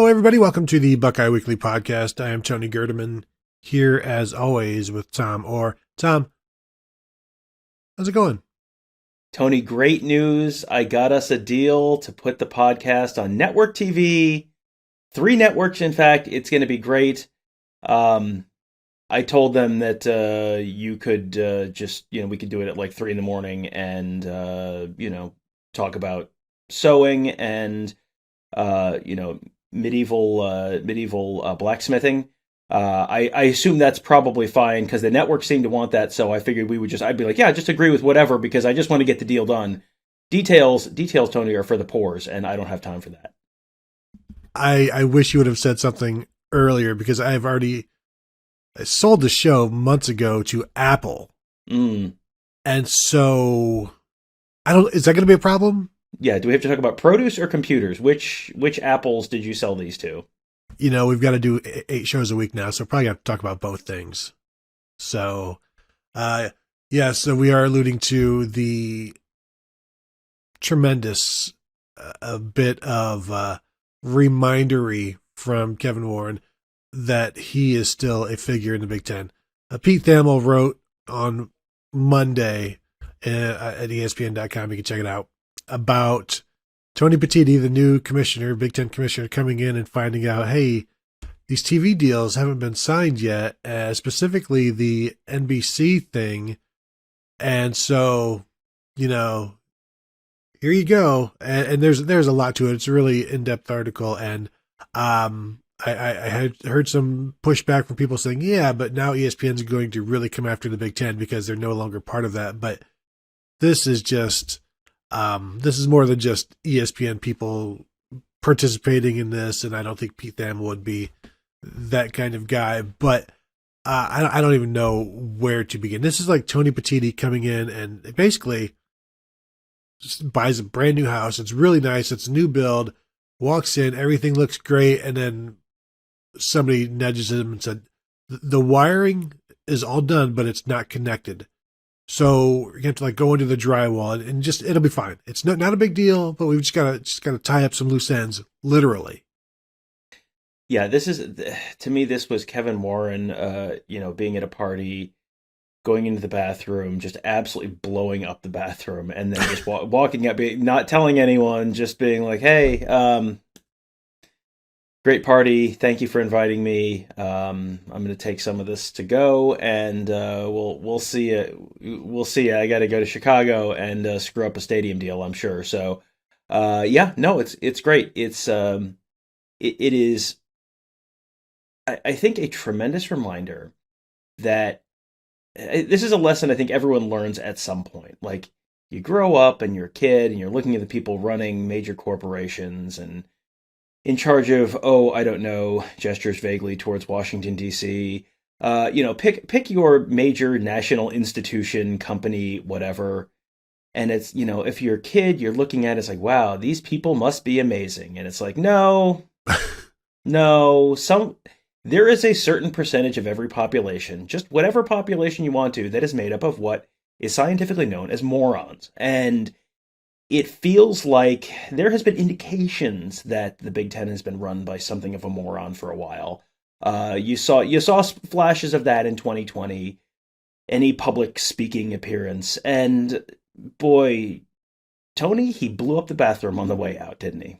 Hello, everybody. Welcome to the Buckeye Weekly Podcast. I am Tony Gerdeman, here as always with Tom Orr. Tom, how's it going? Tony, great news. I got us a deal to put the podcast on network TV. 3 networks, in fact. It's going to be great. I told them that you could we could do it at like 3 a.m. and, talk about sewing and, medieval blacksmithing. I assume that's probably fine because the network seemed to want that. So I figured I'd be like, yeah, just agree with whatever because I just want to get the deal done. Details, Tony, are for the pores, and I don't have time for that. I wish you would have said something earlier because I sold the show months ago to Apple. And so is that going to be a problem? Yeah. Do we have to talk about produce or computers? Which apples did you sell these to? We've got to do 8 shows a week now, so probably have to talk about both things. So, so we are alluding to the tremendous bit of remindery from Kevin Warren that he is still a figure in the Big Ten. Pete Thamel wrote on Monday at ESPN.com, you can check it out, about Tony Petitti, the new commissioner, Big Ten commissioner, coming in and finding out, hey, these TV deals haven't been signed yet, specifically the NBC thing. And so, here you go. And there's a lot to it. It's a really in-depth article. And I had heard some pushback from people saying, yeah, but now ESPN is going to really come after the Big Ten because they're no longer part of that. But this is just... this is more than just ESPN people participating in this, and I don't think Pete Thamel would be that kind of guy, but I don't even know where to begin. This is like Tony Petitti coming in and basically just buys a brand new house. It's really nice. It's a new build, walks in, everything looks great, and then somebody nudges him and said, the wiring is all done, but it's not connected. So you have to go into the drywall and just, it'll be fine. It's not a big deal, but we've just got to tie up some loose ends, literally. Yeah, to me, this was Kevin Warren, being at a party, going into the bathroom, just absolutely blowing up the bathroom, and then just walking up, not telling anyone, just being like, hey, great party. Thank you for inviting me. I'm going to take some of this to go, and we'll see you. We'll see you. I got to go to Chicago and screw up a stadium deal, I'm sure. So, it's great. It is. I think a tremendous reminder that this is a lesson I think everyone learns at some point. Like, you grow up and you're a kid and you're looking at the people running major corporations and in charge of, gestures vaguely towards Washington, D.C. Pick your major national institution, company, whatever. And it's, if you're a kid, you're looking at it, it's like, wow, these people must be amazing. And it's like, no, there is a certain percentage of every population, just whatever population you want to, that is made up of what is scientifically known as morons. And it feels like there has been indications that the Big Ten has been run by something of a moron for a while. You saw flashes of that in 2020, any public speaking appearance, and boy, Tony, he blew up the bathroom on the way out, didn't he?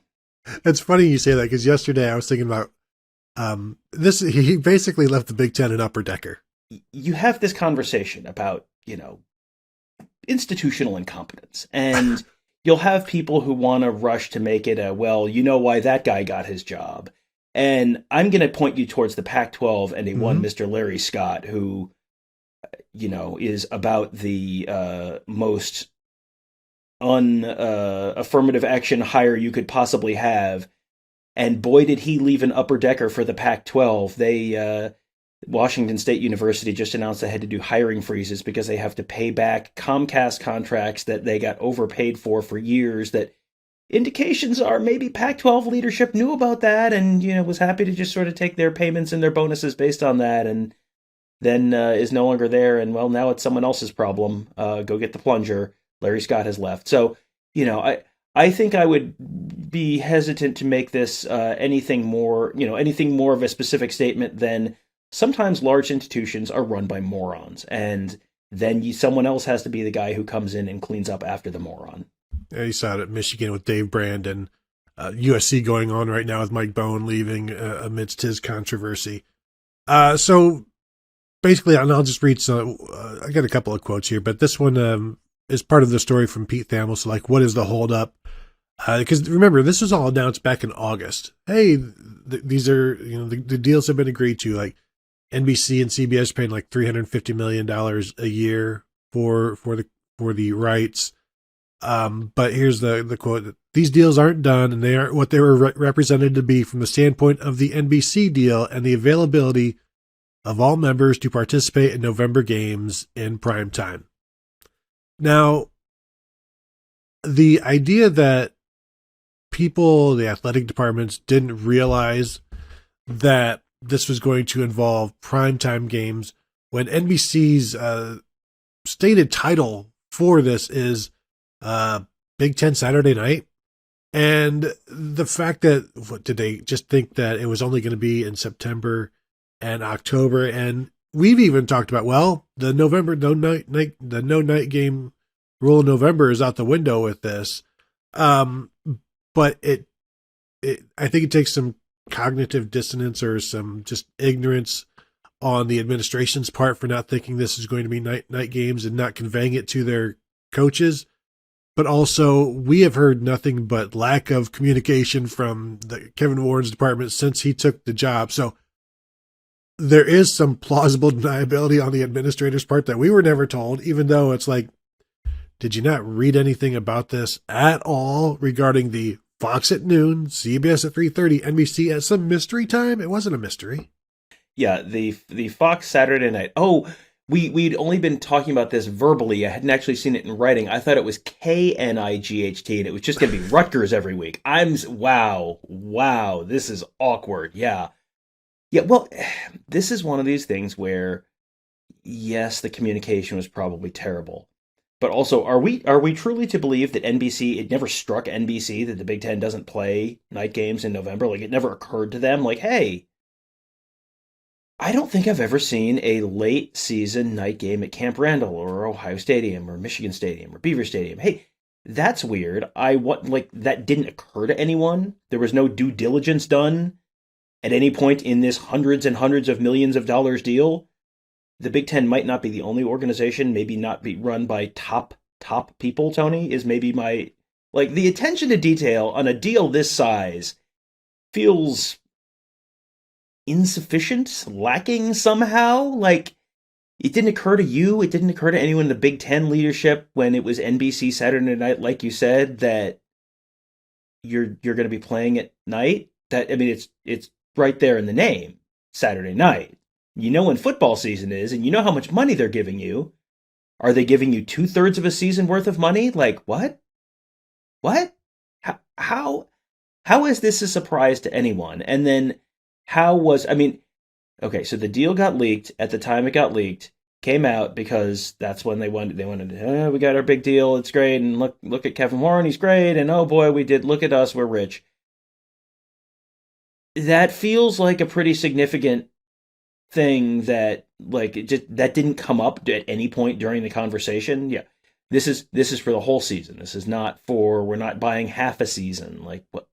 It's funny you say that because yesterday I was thinking about this. He basically left the Big Ten an upper decker. You have this conversation about institutional incompetence and. You'll have people who want to rush to make it why that guy got his job. And I'm going to point you towards the Pac-12 and one Mr. Larry Scott, who, is about the most affirmative action hire you could possibly have. And boy, did he leave an upper decker for the Pac-12. Washington State University just announced they had to do hiring freezes because they have to pay back Comcast contracts that they got overpaid for years. That indications are maybe Pac-12 leadership knew about that and, was happy to just sort of take their payments and their bonuses based on that. And then is no longer there. And now it's someone else's problem. Go get the plunger. Larry Scott has left. So, I think I would be hesitant to make this anything more, anything more of a specific statement than sometimes large institutions are run by morons, and then someone else has to be the guy who comes in and cleans up after the moron. Yeah, you saw it at Michigan with Dave Brand, and USC going on right now with Mike Bowen leaving amidst his controversy. So basically, and I'll just read some. I got a couple of quotes here, but this one is part of the story from Pete Thamel. So, like, what is the holdup? Because remember, this was all announced back in August. Hey, these are the deals have been agreed to. Like NBC and CBS paying like $350 million a year for the rights. But here's the quote: "These deals aren't done, and they aren't what they were represented to be from the standpoint of the NBC deal and the availability of all members to participate in November games in prime time." Now, the idea that people, the athletic departments, didn't realize that this was going to involve primetime games when NBC's stated title for this is Big Ten Saturday Night. And the fact that, what did they just think that it was only going to be in September and October? And we've even talked about, well, the November no night game rule in November is out the window with this. But I think it takes some cognitive dissonance or some just ignorance on the administration's part for not thinking this is going to be night games and not conveying it to their coaches. But also, we have heard nothing but lack of communication from Kevin Warren's department since he took the job. So there is some plausible deniability on the administrator's part that we were never told, even though it's like, did you not read anything about this at all regarding the Fox at noon, CBS at 3:30, NBC at some mystery time? It wasn't a mystery. Yeah, the Fox Saturday Night. Oh, we'd only been talking about this verbally. I hadn't actually seen it in writing. I thought it was KNIGHT, and it was just going to be Rutgers every week. Wow, this is awkward. Yeah. Well, this is one of these things where, yes, the communication was probably terrible. But also, are we truly to believe that NBC, it never struck NBC that the Big Ten doesn't play night games in November? Like, it never occurred to them, like, hey, I don't think I've ever seen a late season night game at Camp Randall or Ohio Stadium or Michigan Stadium or Beaver Stadium. Hey, that's weird. That didn't occur to anyone. There was no due diligence done at any point in this hundreds and hundreds of millions of dollars deal. The Big Ten might not be the only organization, maybe not be run by top people, Tony, is maybe my, like, the attention to detail on a deal this size feels insufficient, lacking somehow. Like, it didn't occur to you, it didn't occur to anyone in the Big Ten leadership when it was NBC Saturday Night, like you said, that you're going to be playing at night. That, I mean, it's right there in the name, Saturday night. You know when football season is, and you know how much money they're giving you. Are they giving you 2/3 of a season worth of money? Like, what? How is this a surprise to anyone? And then okay, so the deal got leaked at the time it got leaked, came out because that's when they wanted, we got our big deal, it's great, and look at Kevin Warren, he's great, and oh boy, look at us, we're rich. That feels like a pretty significant thing that, like, that didn't come up at any point during the conversation. Yeah, this is for the whole season. This is not for, we're not buying half a season. Like, what?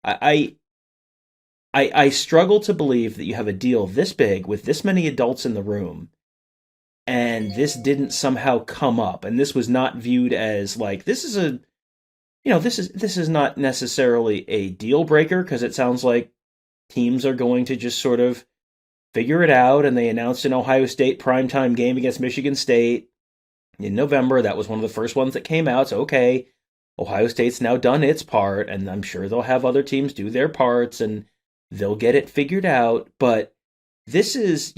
I struggle to believe that you have a deal this big with this many adults in the room, and this didn't somehow come up, and this was not viewed as like, this is not necessarily a deal breaker, because it sounds like teams are going to just sort of figure it out, and they announced an Ohio State primetime game against Michigan State in November. That was one of the first ones that came out. So, okay, Ohio State's now done its part, and I'm sure they'll have other teams do their parts, and they'll get it figured out. But this is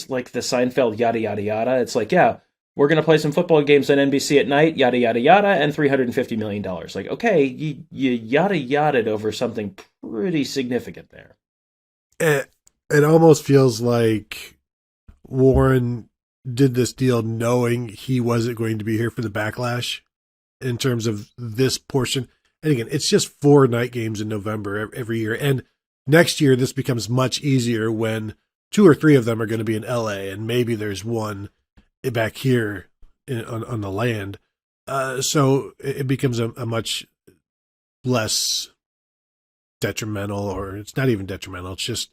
like the Seinfeld yada, yada, yada. It's like, yeah, we're going to play some football games on NBC at night, yada, yada, yada, and $350 million. Like, okay, you yada, yada'd over something pretty significant there. It almost feels like Warren did this deal knowing he wasn't going to be here for the backlash in terms of this portion. And again, it's just 4 night games in November every year. And next year, this becomes much easier when 2 or 3 of them are going to be in LA, and maybe there's one back here on the land. So it becomes a much less detrimental, or it's not even detrimental. It's just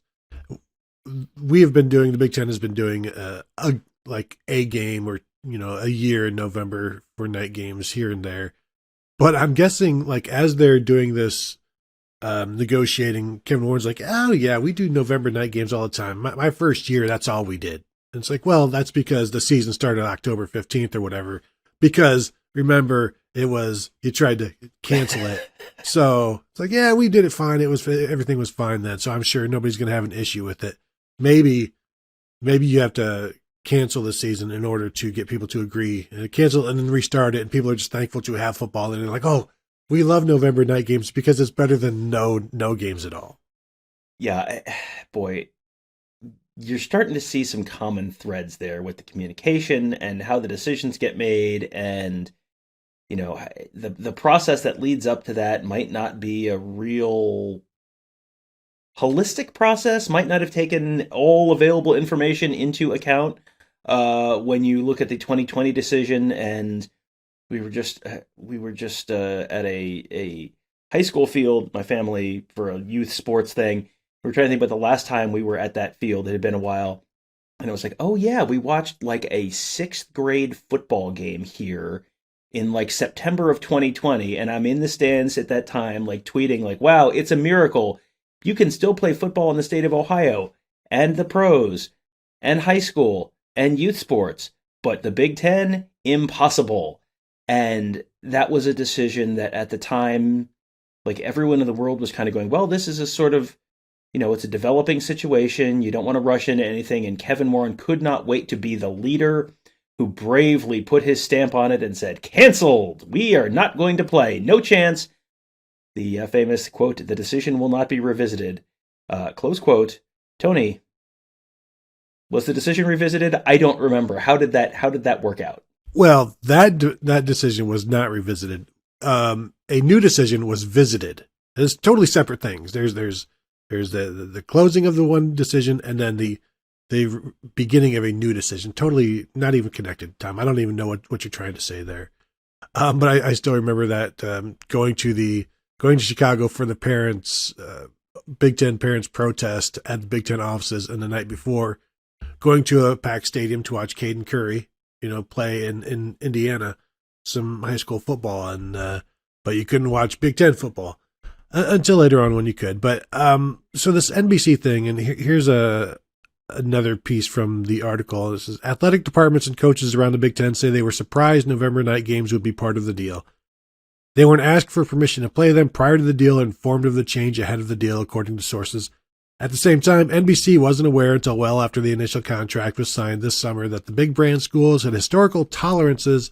the Big Ten has been doing a game or, a year in November for night games here and there. But I'm guessing, like, as they're doing this negotiating, Kevin Warren's like, oh yeah, we do November night games all the time. My first year, that's all we did. And it's like, well, that's because the season started October 15th or whatever. Because remember, you tried to cancel it. So it's like, yeah, we did it fine. Everything was fine then. So I'm sure nobody's going to have an issue with it. Maybe you have to cancel the season in order to get people to agree, and cancel and then restart it. And people are just thankful to have football. And they're like, oh, we love November night games because it's better than no games at all. Yeah, boy, you're starting to see some common threads there with the communication and how the decisions get made. And, the process that leads up to that might not be a real holistic process, might not have taken all available information into account when you look at the 2020 decision. And we were just at a high school field, my family, for a youth sports thing. We were trying to think about the last time we were at that field. It had been a while. And it was like, oh yeah, we watched like a 6th grade football game here in like September of 2020. And I'm in the stands at that time, like tweeting like, wow, it's a miracle. You can still play football in the state of Ohio, and the pros, and high school, and youth sports. But the Big Ten, impossible. And that was a decision that at the time, like, everyone in the world was kind of going, well, this is a sort of, it's a developing situation. You don't want to rush into anything. And Kevin Warren could not wait to be the leader who bravely put his stamp on it and said, canceled. We are not going to play. No chance. The famous quote, the decision will not be revisited. Close quote. Tony, was the decision revisited? I don't remember. How did that work out? Well, that decision was not revisited. A new decision was visited. It's totally separate things. There's the closing of the one decision, and then the beginning of a new decision. Totally not even connected, Tom. I don't even know what you're trying to say there. But I still remember that going to Chicago for the parents, Big Ten parents protest at the Big Ten offices, and the night before going to a packed stadium to watch Caden Curry, play in Indiana, some high school football, and but you couldn't watch Big Ten football until later on when you could. But so this NBC thing, and here's another piece from the article. This is athletic departments and coaches around the Big Ten say they were surprised November night games would be part of the deal. They weren't asked for permission to play them prior to the deal and informed of the change ahead of the deal, according to sources. At the same time, NBC wasn't aware until well after the initial contract was signed this summer that the big brand schools had historical tolerances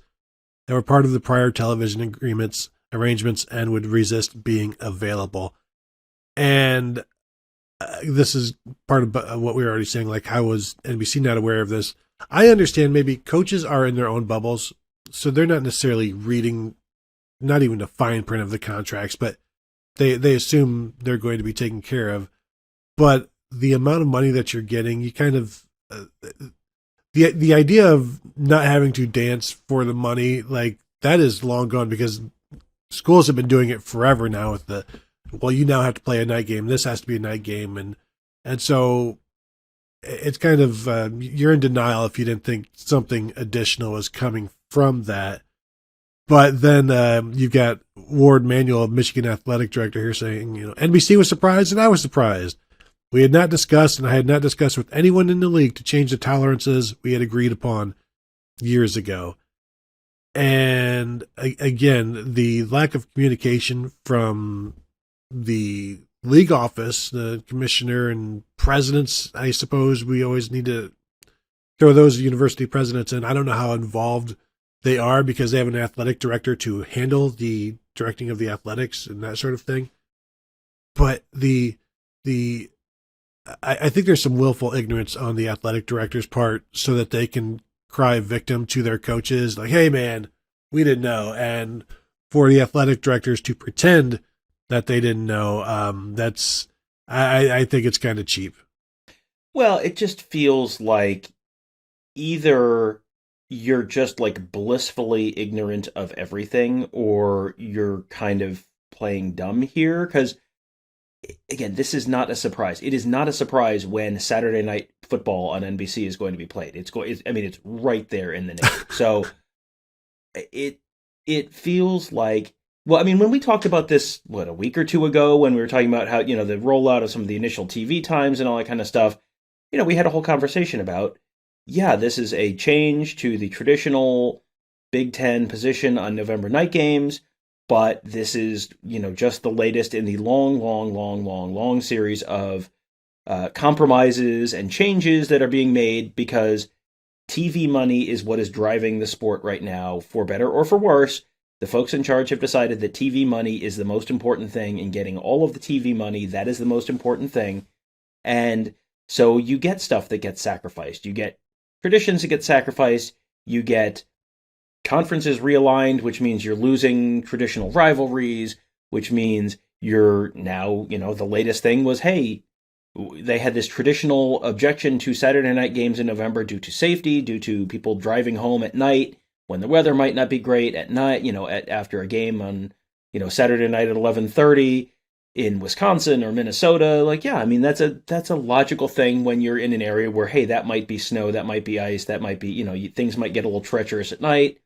that were part of the prior television arrangements and would resist being available. And this is part of what we were already saying, like, how was NBC not aware of this? I understand maybe coaches are in their own bubbles, so they're not necessarily reading not even the fine print of the contracts, but they assume they're going to be taken care of. But the amount of money that you're getting, you kind of the idea of not having to dance for the money, like, that is long gone, because schools have been doing it forever now with you now have to play a night game. This has to be a night game. And so it's kind of, you're in denial if you didn't think something additional was coming from that. But then you've got Ward Manuel, Michigan athletic director, here saying, NBC was surprised and I was surprised. We had not discussed, and I had not discussed with anyone in the league to change the tolerances we had agreed upon years ago. And again, the lack of communication from the league office, the commissioner and presidents, I suppose we always need to throw those university presidents in. I don't know how involved they are because they have an athletic director to handle the directing of the athletics and that sort of thing. But I think there's some willful ignorance on the athletic director's part so that they can cry victim to their coaches. Like, hey man, we didn't know. And for the athletic directors to pretend that they didn't know, I think it's kind of cheap. Well, it just feels like either you're just like blissfully ignorant of everything, or you're kind of playing dumb here. Because again, this is not a surprise. It is not a surprise when Saturday Night Football on NBC is going to be played. It's right there in the name. So it feels like, well, I mean, when we talked about this, a week or two ago, when we were talking about how, the rollout of some of the initial TV times and all that kind of stuff, we had a whole conversation about, this is a change to the traditional Big Ten position on November night games, but this is, just the latest in the long series of compromises and changes that are being made, because TV money is what is driving the sport right now, for better or for worse. The folks in charge have decided that TV money is the most important thing, and getting all of the TV money, that is the most important thing. And so you get stuff that gets sacrificed. You get traditions that get sacrificed. You get conferences realigned, which means you're losing traditional rivalries, which means you're now, the latest thing was, hey, they had this traditional objection to Saturday night games in November due to safety, due to people driving home at night when the weather might not be great at night, after a game on, Saturday night at 11:30 in Wisconsin or Minnesota. That's a logical thing when you're in an area where, hey, that might be snow, that might be ice, that might be, things might get a little treacherous at night.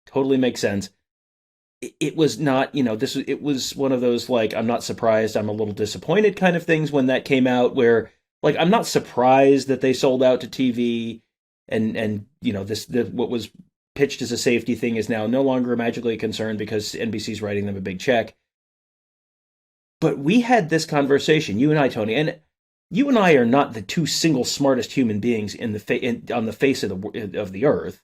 Totally makes sense. It was not, it was one of those, I'm not surprised, I'm a little disappointed kind of things when that came out, where, I'm not surprised that they sold out to TV, and what was pitched as a safety thing is now no longer magically a concern because NBC's writing them a big check. But we had this conversation, you and I, Tony, and you and I are not the two single smartest human beings on the face of the earth,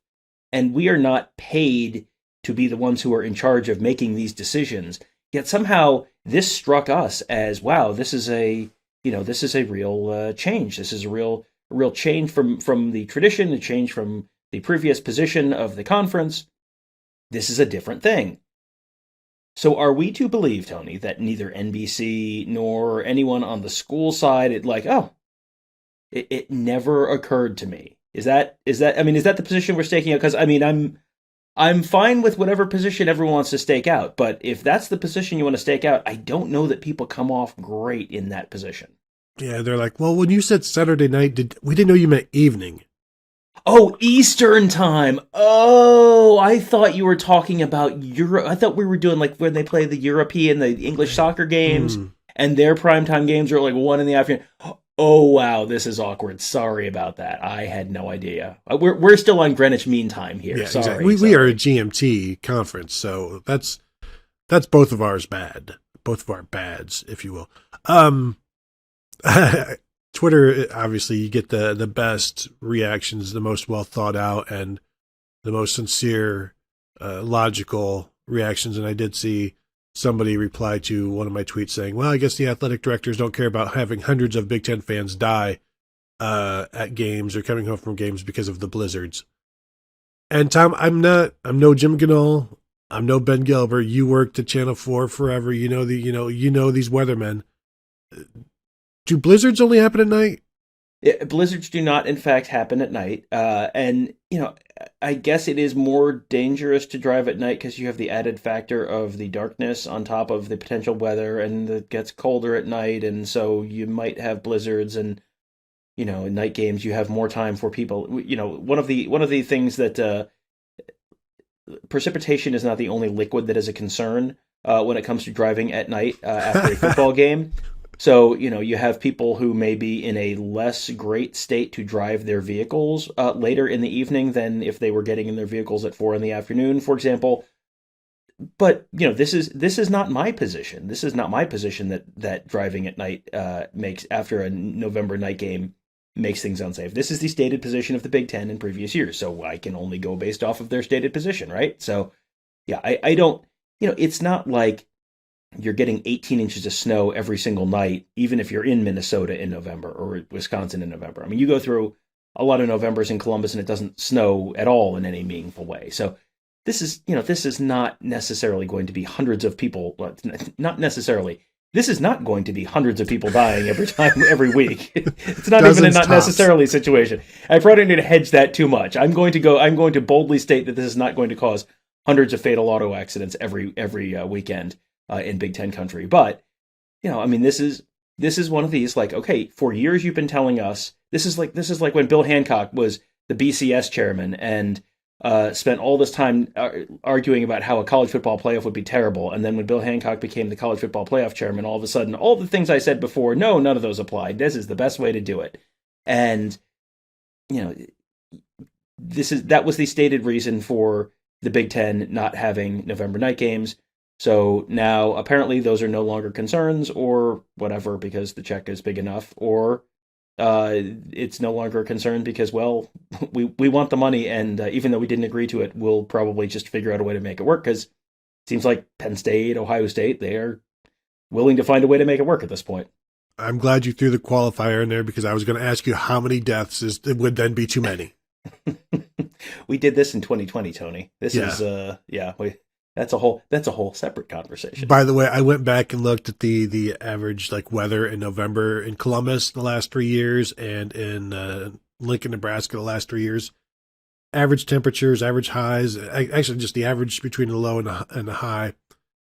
and we are not paid to be the ones who are in charge of making these decisions. Yet somehow this struck us as, wow, this is a real change. This is a real change from the tradition, a change from the previous position of the conference. This is a different thing. So are we to believe, Tony, that neither NBC nor anyone on the school side, it never occurred to me? Is that the position we're staking out? Because I'm fine with whatever position everyone wants to stake out, but if that's the position you want to stake out, I don't know that people come off great in that position. Yeah, they're like, well, when you said Saturday night, we didn't know you meant evening. Oh, Eastern time. Oh, I thought you were talking about Europe. I thought we were doing when they play the European, the English soccer games, and their primetime games are 1 in the afternoon. Oh, wow, this is awkward. Sorry about that. I had no idea. We're still on Greenwich Mean Time here. Yeah, sorry. Exactly. We are a GMT conference, so that's both of ours bad. Both of our bads, if you will. Twitter, obviously, you get the best reactions, the most well thought out, and the most sincere, logical reactions. And I did see somebody reply to one of my tweets saying, well, I guess the athletic directors don't care about having hundreds of Big Ten fans die at games or coming home from games because of the blizzards. And Tom, I'm no Jim Ganol. I'm no Ben Gilbert. You worked at Channel 4 forever. You know these weathermen. Do blizzards only happen at night? Blizzards do not, in fact, happen at night. And I guess it is more dangerous to drive at night because you have the added factor of the darkness on top of the potential weather, and it gets colder at night, and so you might have blizzards. And in night games, you have more time for people. One of the things that precipitation is not the only liquid that is a concern when it comes to driving at night after a football game. So, you have people who may be in a less great state to drive their vehicles later in the evening than if they were getting in their vehicles at 4 in the afternoon, for example. But, this is not my position. This is not my position that driving at night makes, after a November night game, makes things unsafe. This is the stated position of the Big Ten in previous years, so I can only go based off of their stated position, right? So, yeah, I don't, it's not like you're getting 18 inches of snow every single night, even if you're in Minnesota in November or Wisconsin in November. You go through a lot of Novembers in Columbus and it doesn't snow at all in any meaningful way. So this is not necessarily going to be hundreds of people. Well, not necessarily. This is not going to be hundreds of people dying every week. It's not even a not necessarily situation. I probably need to hedge that too much. I'm going to boldly state that this is not going to cause hundreds of fatal auto accidents every weekend in Big Ten country. But, I mean, this is one of these, like, okay, for years you've been telling us, this is like when Bill Hancock was the BCS chairman and spent all this time arguing about how a college football playoff would be terrible. And then when Bill Hancock became the college football playoff chairman, all of a sudden, all the things I said before, no, none of those applied. This is the best way to do it. And, that was the stated reason for the Big Ten not having November night games. So now apparently those are no longer concerns or whatever, because the check is big enough, or it's no longer a concern because, well, we want the money, and even though we didn't agree to it, we'll probably just figure out a way to make it work, because it seems like Penn State, Ohio State, they are willing to find a way to make it work at this point. I'm glad you threw the qualifier in there, because I was going to ask you how many deaths it would then be too many. We did this in 2020, Tony. This is that's a whole separate conversation. By the way, I went back and looked at the average weather in November in Columbus the last 3 years, and in Lincoln, Nebraska the last 3 years. Average temperatures, average highs, actually just the average between the low and the high,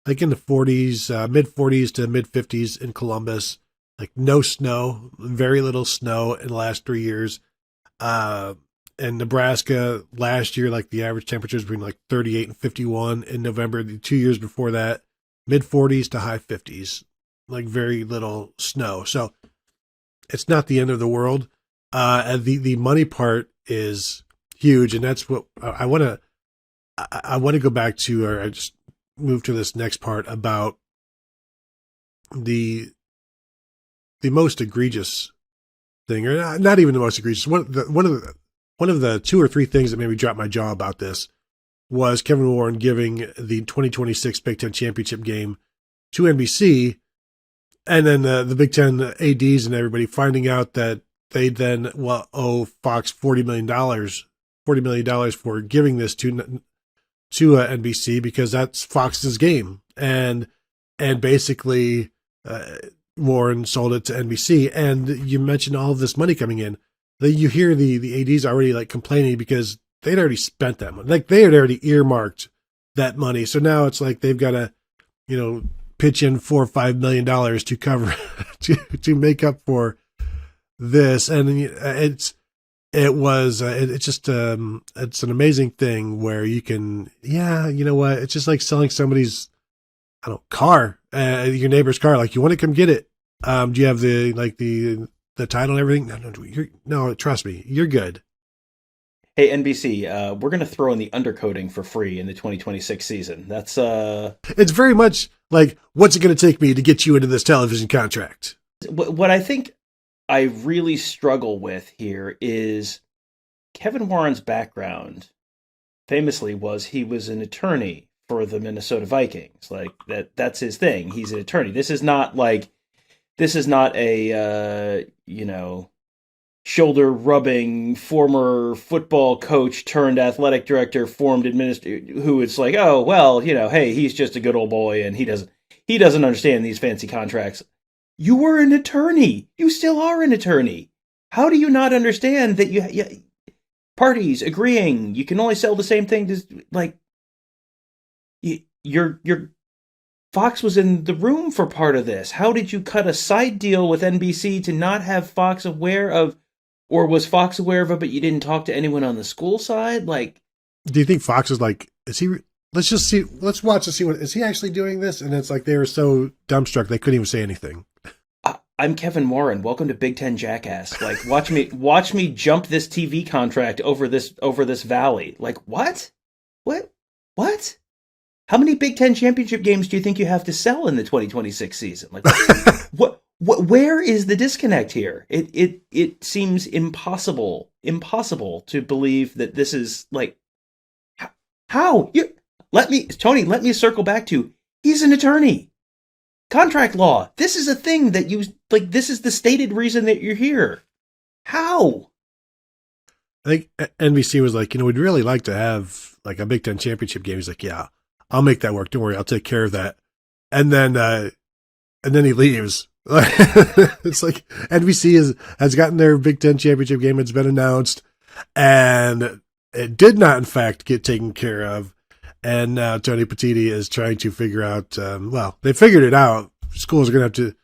like in the 40s, mid 40s to mid 50s in Columbus. Like no snow, very little snow in the last 3 years. In Nebraska last year, like the average temperatures between 38 and 51 in November. The 2 years before that, mid 40s to high 50s, like very little snow. So it's not the end of the world. And the money part is huge, and that's what I want to go back to, or I just move to this next part about the most egregious thing, or not even the most egregious. One of the two or three things that made me drop my jaw about this was Kevin Warren giving the 2026 Big Ten championship game to NBC, and then the Big Ten ADs and everybody finding out that they then owe Fox $40 million for giving this to NBC, because that's Fox's game, and basically Warren sold it to NBC. And you mentioned all of this money coming in. You hear the ADs already complaining because they'd already spent that money. They had already earmarked that money. So now it's they've got to, pitch in $4 or $5 million to cover, to make up for this. And it's just it's an amazing thing where you can, it's just like selling somebody's, car, your neighbor's car. You want to come get it. Do you have the title and everything? No, trust me, you're good. Hey, NBC, we're going to throw in the undercoating for free in the 2026 season. That's It's very much like, what's it going to take me to get you into this television contract? What I think I really struggle with here is Kevin Warren's background famously was he was an attorney for the Minnesota Vikings. That's his thing. He's an attorney. This is not a, shoulder-rubbing former football coach turned athletic director formed who is hey, he's just a good old boy and he doesn't understand these fancy contracts. You were an attorney. You still are an attorney. How do you not understand that you parties agreeing you can only sell the same thing your Fox was in the room for part of this. How did you cut a side deal with NBC to not have Fox aware of, or was Fox aware of it, but you didn't talk to anyone on the school side? Do you think Fox is is he, let's watch to see is he actually doing this? And it's they were so dumbstruck, they couldn't even say anything. I'm Kevin Warren. Welcome to Big Ten Jackass. Watch me jump this TV contract over this valley. What? How many Big Ten championship games do you think you have to sell in the 2026 season? Where is the disconnect here? It seems impossible to believe that this is how let me circle back to, he's an attorney. Contract law. This is a thing that this is the stated reason that you're here. How? I think NBC was like, we'd really like to have like a Big Ten championship game. He's like, yeah, I'll make that work. Don't worry, I'll take care of that. And then he leaves. It's like NBC has gotten their Big Ten championship game. It's been announced, and it did not, in fact, get taken care of. And now Tony Petitti is trying to figure out. They figured it out. Schools are going to have to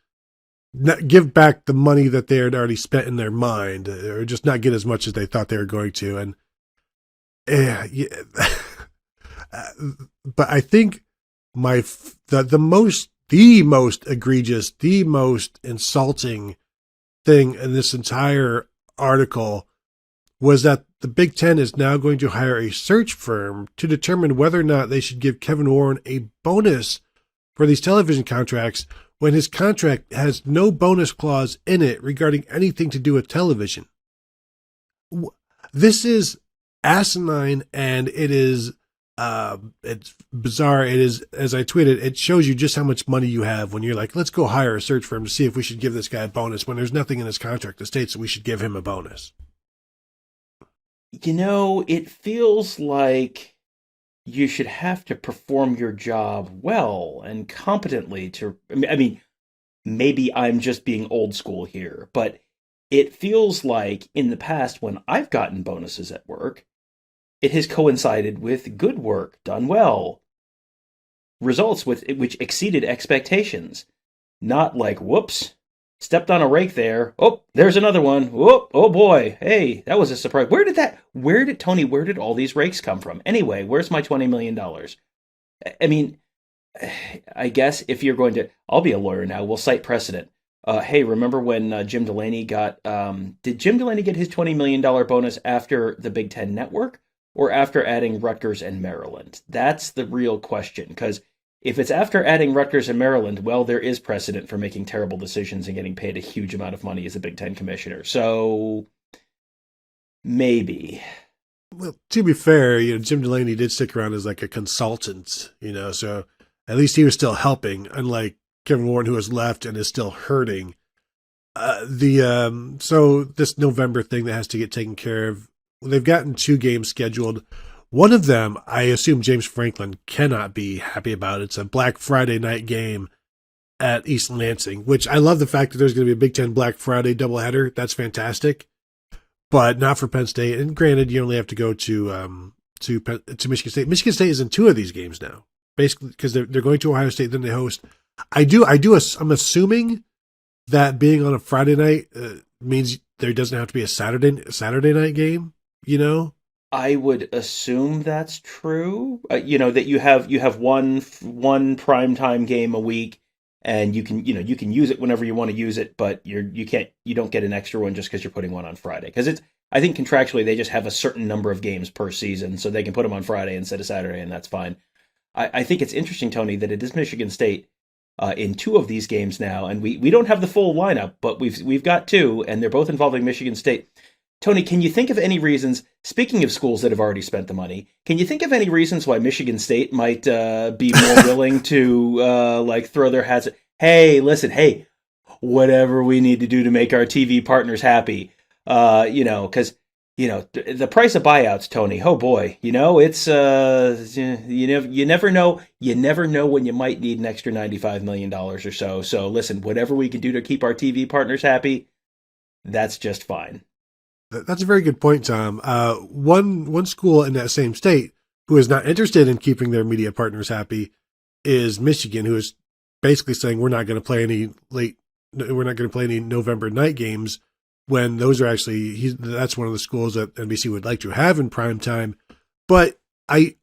give back the money that they had already spent in their mind, or just not get as much as they thought they were going to. And but I think the most egregious, the most insulting thing in this entire article was that the Big Ten is now going to hire a search firm to determine whether or not they should give Kevin Warren a bonus for these television contracts when his contract has no bonus clause in it regarding anything to do with television. This is asinine, and it is it's bizarre. It is, as I tweeted, it shows you just how much money you have when you're like, let's go hire a search firm to see if we should give this guy a bonus when there's nothing in his contract that states that we should give him a bonus. It feels like you should have to perform your job well and competently maybe I'm just being old school here, but it feels like in the past when I've gotten bonuses at work, it has coincided with good work done well, results which exceeded expectations, not like, whoops, stepped on a rake there. Oh, there's another one. Whoop, oh boy. Hey, that was a surprise. Where did all these rakes come from? Anyway, where's my $20 million? I guess if you're going to, I'll be a lawyer now. We'll cite precedent. Hey, remember when Jim Delaney did Jim Delaney get his $20 million bonus after the Big Ten Network or after adding Rutgers and Maryland? That's the real question, because if it's after adding Rutgers and Maryland, well, there is precedent for making terrible decisions and getting paid a huge amount of money as a Big Ten commissioner. So maybe. Well, to be fair, Jim Delaney did stick around as like a consultant, so at least he was still helping, unlike Kevin Warren, who has left and is still hurting. So this November thing that has to get taken care of, they've gotten 2 games scheduled. One of them, I assume James Franklin cannot be happy about. It's a Black Friday night game at East Lansing, which I love the fact that there's going to be a Big Ten Black Friday doubleheader. That's fantastic, but not for Penn State. And granted, you only have to go to Michigan State. Michigan State is in 2 of these games now, basically because they're going to Ohio State, then they host. I'm assuming that being on a Friday night means there doesn't have to be a Saturday night game. I would assume that's true. That you have one primetime game a week, and you can use it whenever you want to use it, but you don't get an extra one just because you're putting one on Friday. Because I think contractually they just have a certain number of games per season, so they can put them on Friday instead of Saturday, and that's fine. I think it's interesting, Tony, that it is Michigan State in 2 of these games now, and we don't have the full lineup, but we've got 2, and they're both involving Michigan State. Tony, can you think of any reasons, speaking of schools that have already spent the money, can you think of any reasons why Michigan State might be more willing to throw their hats at, hey, listen, hey, whatever we need to do to make our TV partners happy, because, the price of buyouts, Tony, oh boy, it's, you never know when you might need an extra $95 million or so. So listen, whatever we can do to keep our TV partners happy, that's just fine. That's a very good point, Tom. One school in that same state who is not interested in keeping their media partners happy is Michigan, who is basically saying we're not going to play any November night games when those are actually that's one of the schools that NBC would like to have in prime time. But I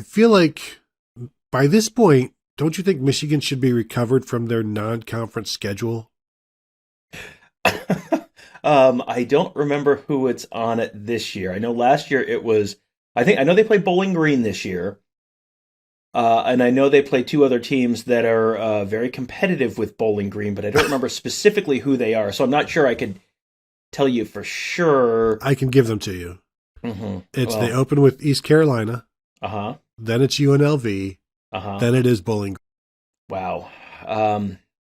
feel like by this point, don't you think Michigan should be recovered from their non-conference schedule? I don't remember who it's on it this year. I know last year it was, I know they played Bowling Green this year. And I know they play 2 other teams that are very competitive with Bowling Green, but I don't remember specifically who they are. So I'm not sure I could tell you for sure. I can give them to you. Mm-hmm. They open with East Carolina. Uh-huh. Then it's UNLV. Uh-huh. Then it is Bowling Green. Wow.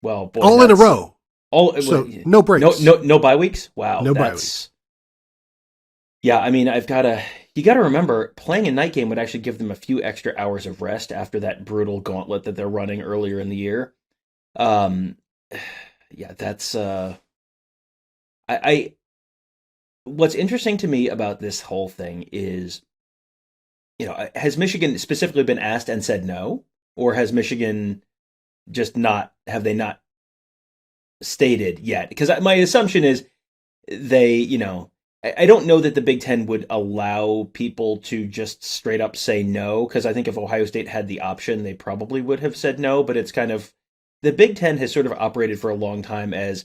Boy, all in a row. No breaks. No bye weeks. Wow. No bye weeks. Yeah, I mean, you got to remember, playing a night game would actually give them a few extra hours of rest after that brutal gauntlet that they're running earlier in the year. Um, yeah, that's, I, what's interesting to me about this whole thing is, has Michigan specifically been asked and said no? Or has Michigan have they not stated yet? Because my assumption is they, I don't know that the Big Ten would allow people to just straight up say no, because I think if Ohio State had the option, they probably would have said no, but it's kind of, the Big Ten has sort of operated for a long time as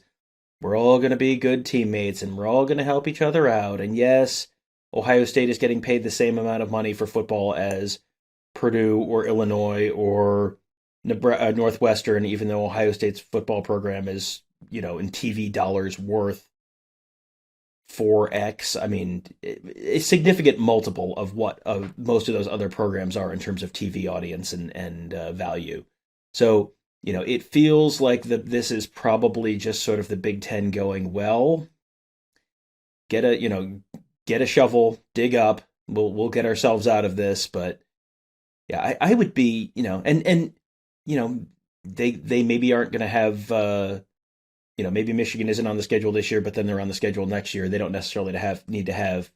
we're all going to be good teammates and we're all going to help each other out. And yes, Ohio State is getting paid the same amount of money for football as Purdue or Illinois or Northwestern, even though Ohio State's football program is, in TV dollars worth 4x. I mean, a significant multiple of what of most of those other programs are in terms of TV audience and value. So, it feels like this is probably just sort of the Big Ten going, well, get a shovel, dig up. We'll get ourselves out of this. But yeah, I would be, and they maybe aren't going to have. Maybe Michigan isn't on the schedule this year, but then they're on the schedule next year. They don't necessarily need to have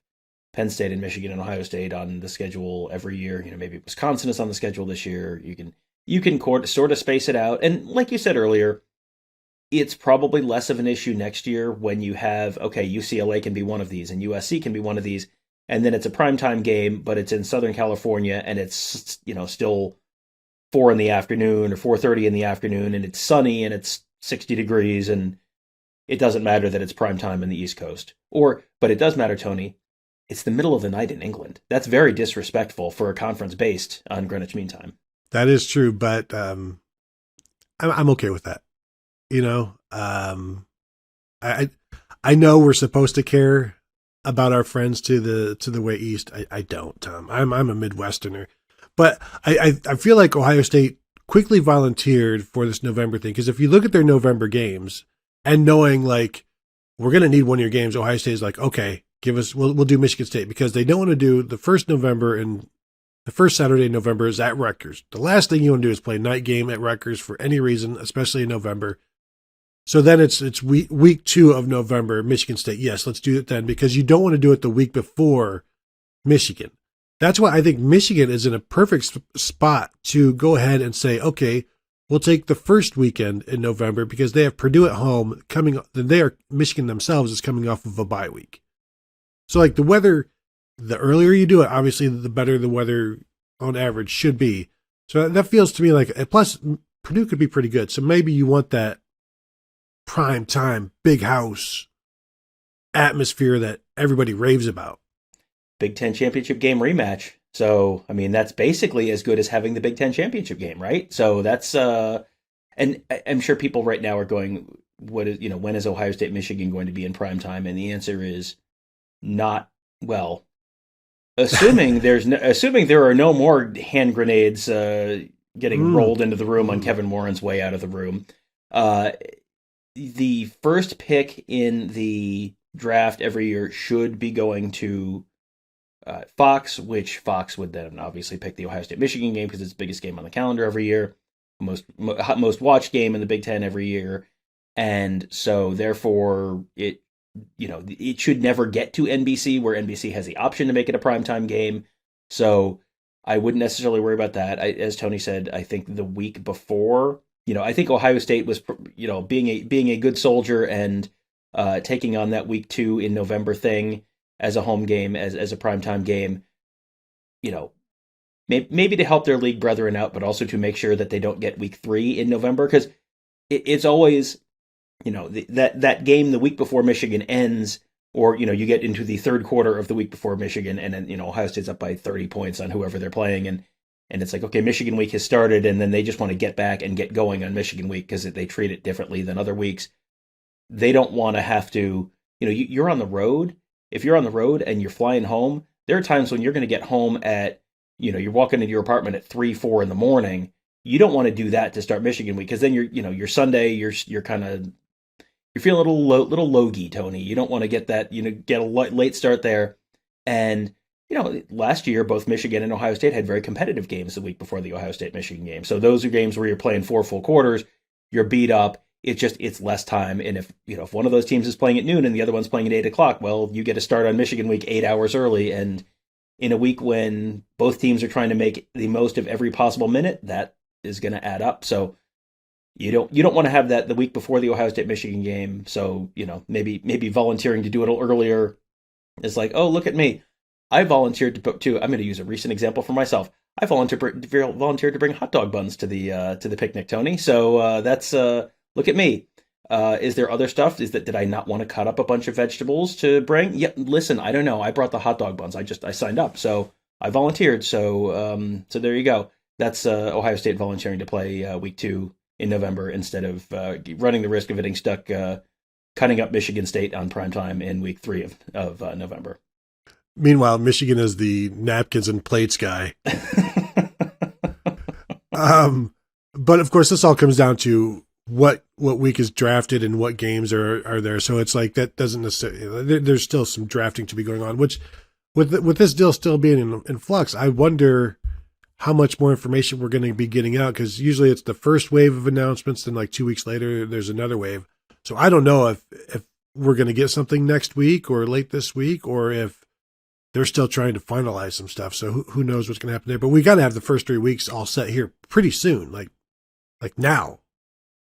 Penn State and Michigan and Ohio State on the schedule every year. Maybe Wisconsin is on the schedule this year. You can sort of space it out. And like you said earlier, it's probably less of an issue next year when you have, okay, UCLA can be one of these and USC can be one of these. And then it's a primetime game, but it's in Southern California and it's, still 4 in the afternoon or 4:30 in the afternoon and it's sunny and it's 60 degrees and it doesn't matter that it's primetime in the East Coast. But it does matter, Tony. It's the middle of the night in England. That's very disrespectful for a conference based on Greenwich Mean Time. That is true, but I'm okay with that. I know we're supposed to care about our friends to the way east. I don't, Tom. I'm a Midwesterner, but I feel like Ohio State quickly volunteered for this November thing, because if you look at their November games and knowing like we're going to need one of your games, Ohio State is like, okay, we'll do Michigan State, because they don't want to do the first Saturday in November is at Rutgers. The last thing you want to do is play a night game at Rutgers for any reason, especially in November. So then it's week 2 of November, Michigan State. Yes, let's do it then, because you don't want to do it the week before Michigan. That's why I think Michigan is in a perfect spot to go ahead and say, okay, we'll take the first weekend in November because they have Purdue at home Michigan themselves is coming off of a bye week. So like the weather, the earlier you do it, obviously the better the weather on average should be. So that feels to me like, plus Purdue could be pretty good. So maybe you want that prime time, big house atmosphere that everybody raves about. Big Ten championship game rematch. So, I mean, that's basically as good as having the Big Ten championship game, right? So that's, and I'm sure people right now are going, when is Ohio State, Michigan going to be in prime time? And the answer is not, well, assuming there are no more hand grenades getting rolled into the room on Kevin Warren's way out of the room. The first pick in the draft every year should be going to Fox, which Fox would then obviously pick the Ohio State Michigan game because it's the biggest game on the calendar every year, most watched game in the Big Ten every year, and so therefore it should never get to NBC, where NBC has the option to make it a primetime game. So I wouldn't necessarily worry about that. As Tony said, I think the week before, I think Ohio State was, being a good soldier and taking on that week 2 in November thing as a home game, as a primetime game, maybe to help their league brethren out, but also to make sure that they don't get week 3 in November, because it's always, that game the week before Michigan ends, or, you get into the third quarter of the week before Michigan, and then, Ohio State's up by 30 points on whoever they're playing, and it's like, okay, Michigan week has started, and then they just want to get back and get going on Michigan week because they treat it differently than other weeks. They don't want to have to, you're on the road. If you're on the road and you're flying home, there are times when you're going to get home at, you're walking into your apartment at 3-4 in the morning. You don't want to do that to start Michigan week, because then your Sunday, you're kind of, you're feeling a little logy, Tony. You don't want to get that, get a late start there. And, last year, both Michigan and Ohio State had very competitive games the week before the Ohio State-Michigan game. So those are games where you're playing 4 full quarters, you're beat up, it's less time. And if one of those teams is playing at noon and the other one's playing at 8 o'clock, well, you get to start on Michigan week 8 hours early. And in a week when both teams are trying to make the most of every possible minute, that is going to add up. So you don't want to have that the week before the Ohio State-Michigan game. So, maybe volunteering to do it a little earlier is like, oh, look at me. I volunteered to I'm going to use a recent example for myself. I volunteered to bring hot dog buns to the picnic, Tony. So that's look at me. Is there other stuff? Did I not want to cut up a bunch of vegetables to bring? Yeah, listen, I don't know. I brought the hot dog buns. I signed up, so I volunteered. So there you go. That's Ohio State volunteering to play week 2 in November instead of running the risk of getting stuck cutting up Michigan State on primetime in week 3 of November. Meanwhile, Michigan is the napkins and plates guy. But of course, this all comes down to what week is drafted and what games are there. So it's like that doesn't necessarily. There's still some drafting to be going on. Which, with this deal still being in flux, I wonder how much more information we're going to be getting out, because usually it's the first wave of announcements, then like 2 weeks later there's another wave. So I don't know if we're going to get something next week or late this week, or if they're still trying to finalize some stuff. So who knows what's going to happen there. But we got to have the first 3 weeks all set here pretty soon, like now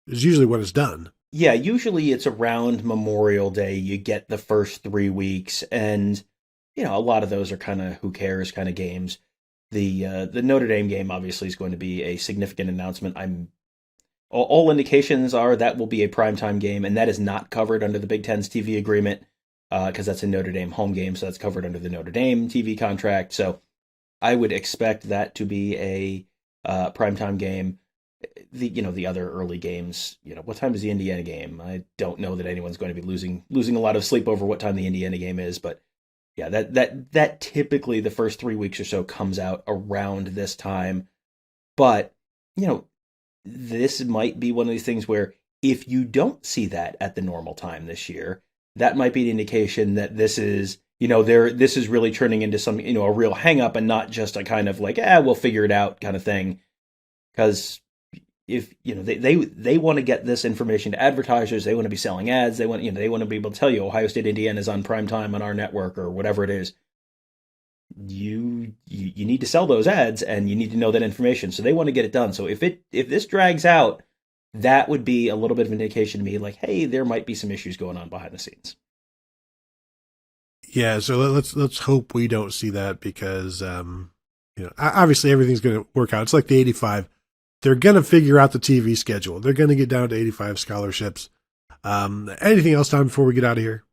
is usually when it's done. Yeah, usually it's around Memorial Day you get the first 3 weeks, and a lot of those are kind of who cares kind of games. The Notre Dame game obviously is going to be a significant announcement. All indications are that will be a primetime game, and that is not covered under the Big Ten's TV agreement because that's a Notre Dame home game, so that's covered under the Notre Dame TV contract. So I would expect that to be a primetime game. The other early games, what time is the Indiana game? I don't know that anyone's going to be losing a lot of sleep over what time the Indiana game is, but yeah, that typically the first 3 weeks or so comes out around this time. But, this might be one of these things where if you don't see that at the normal time this year, that might be an indication that this is, this is really turning into some, a real hang up and not just a kind of like, we'll figure it out kind of thing. Because if, they want to get this information to advertisers, they want to be selling ads, they want to be able to tell you Ohio State, Indiana is on prime time on our network or whatever it is. You need to sell those ads and you need to know that information. So they want to get it done. So if this drags out, that would be a little bit of an indication to me like, hey, there might be some issues going on behind the scenes. Yeah. So let's hope we don't see that, because, obviously everything's going to work out. It's like the 85. They're going to figure out the TV schedule. They're going to get down to 85 scholarships. Anything else, Tom, before we get out of here?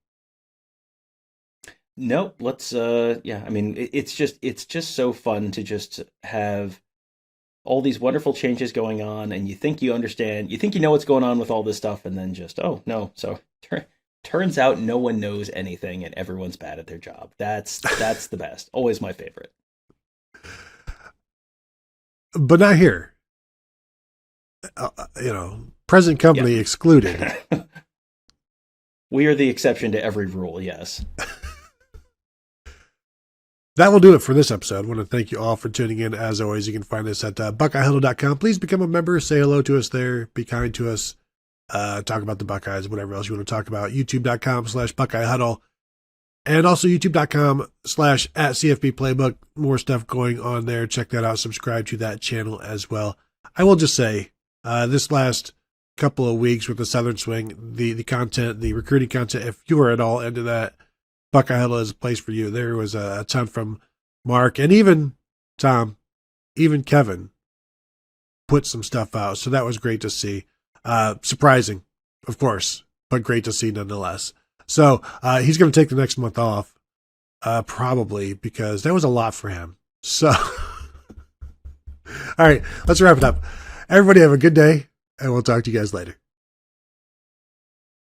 Nope. Let's, it's just so fun to just have all these wonderful changes going on, and you think you understand, you think you know what's going on with all this stuff, and then just, oh, no. So turns out no one knows anything and everyone's bad at their job. That's the best. Always my favorite. But not here. Present company excluded. We are the exception to every rule, yes. That will do it for this episode. I want to thank you all for tuning in. As always, you can find us at BuckeyeHuddle.com. Please become a member. Say hello to us there. Be kind to us. Talk about the Buckeyes, whatever else you want to talk about. YouTube.com/BuckeyeHuddle. And also YouTube.com/@CFB Playbook. More stuff going on there. Check that out. Subscribe to that channel as well. I will just say, this last couple of weeks with the Southern Swing, the content, the recruiting content, if you are at all into that, Buckeye Huddle is a place for you. There was a ton from Mark and even Tom, even Kevin put some stuff out. So that was great to see. Surprising, of course, but great to see nonetheless. So he's going to take the next month off, probably, because that was a lot for him. So, all right, let's wrap it up. Everybody have a good day, and we'll talk to you guys later.